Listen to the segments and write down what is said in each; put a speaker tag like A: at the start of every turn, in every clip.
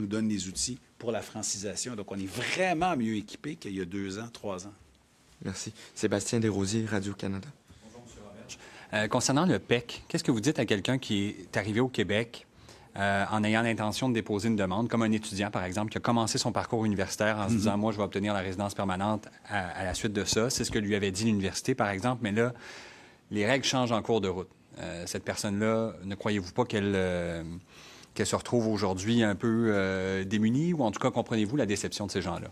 A: nous donne les outils pour la francisation. Donc, on est vraiment mieux équipé qu'il y a 2 ans, 3 ans.
B: Merci. Sébastien Desrosiers, Radio-Canada.
C: Concernant le PEC, qu'est-ce que vous dites à quelqu'un qui est arrivé au Québec en ayant l'intention de déposer une demande, comme un étudiant, par exemple, qui a commencé son parcours universitaire en se disant « Moi, je vais obtenir la résidence permanente à la suite de ça ». C'est ce que lui avait dit l'université, par exemple, mais là, les règles changent en cours de route. Cette personne-là, ne croyez-vous pas qu'elle se retrouve aujourd'hui un peu démunie, ou en tout cas, comprenez-vous la déception de ces gens-là?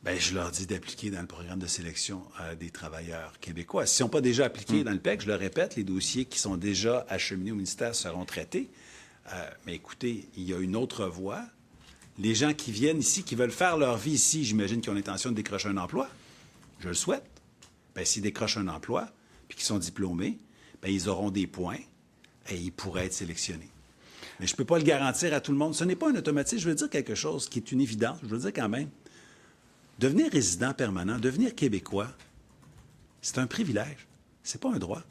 A: Bien, je leur dis d'appliquer dans le programme de sélection des travailleurs québécois. S'ils n'ont pas déjà appliqué dans le PEC, je le répète, les dossiers qui sont déjà acheminés au ministère seront traités. Mais écoutez, il y a une autre voie. Les gens qui viennent ici, qui veulent faire leur vie ici, j'imagine qu'ils ont l'intention de décrocher un emploi. Je le souhaite. Bien, s'ils décrochent un emploi, puis qu'ils sont diplômés, bien, ils auront des points et ils pourraient être sélectionnés. Mais je ne peux pas le garantir à tout le monde. Ce n'est pas un automatisme. Je veux dire quelque chose qui est une évidence. Je veux dire quand même, devenir résident permanent, devenir Québécois, c'est un privilège. C'est pas un droit.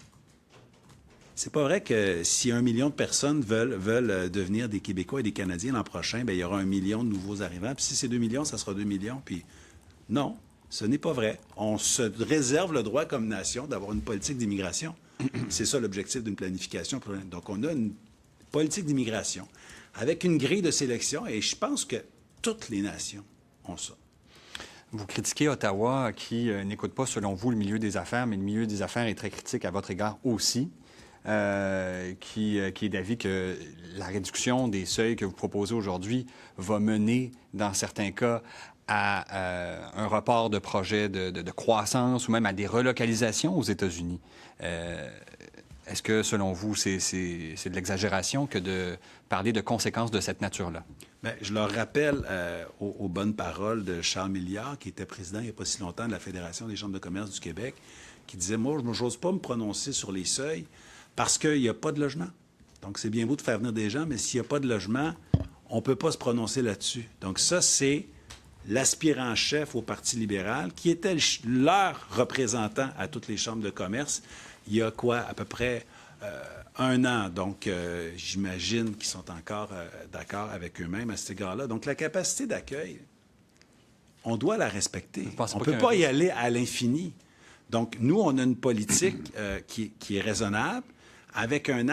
A: C'est pas vrai que si 1 million de personnes veulent devenir des Québécois et des Canadiens l'an prochain, bien, il y aura 1 million de nouveaux arrivants. Puis si c'est 2 millions, ça sera 2 millions. Puis non, ce n'est pas vrai. On se réserve le droit comme nation d'avoir une politique d'immigration. C'est ça l'objectif d'une planification. Donc on a une politique d'immigration avec une grille de sélection et je pense que toutes les nations ont ça.
C: Vous critiquez Ottawa qui n'écoute pas, selon vous, le milieu des affaires, mais le milieu des affaires est très critique à votre égard aussi, qui est d'avis que la réduction des seuils que vous proposez aujourd'hui va mener, dans certains cas, à un report de projets de croissance ou même à des relocalisations aux États-Unis. Est-ce que, selon vous, c'est de l'exagération que de parler de conséquences de cette nature-là?
A: Bien, je leur rappelle aux bonnes paroles de Charles Milliard, qui était président il n'y a pas si longtemps de la Fédération des chambres de commerce du Québec, qui disait « Moi, je n'ose pas me prononcer sur les seuils parce qu'il n'y a pas de logement. Donc, c'est bien beau de faire venir des gens, mais s'il n'y a pas de logement, on ne peut pas se prononcer là-dessus. » Donc, ça, c'est l'aspirant-chef au Parti libéral, qui était leur représentant à toutes les chambres de commerce, il y a quoi, à peu près 1 an. Donc, j'imagine qu'ils sont encore d'accord avec eux-mêmes à cet égard-là. Donc, la capacité d'accueil, on doit la respecter. On ne peut pas y aller à l'infini. Donc, nous, on a une politique qui est raisonnable, avec un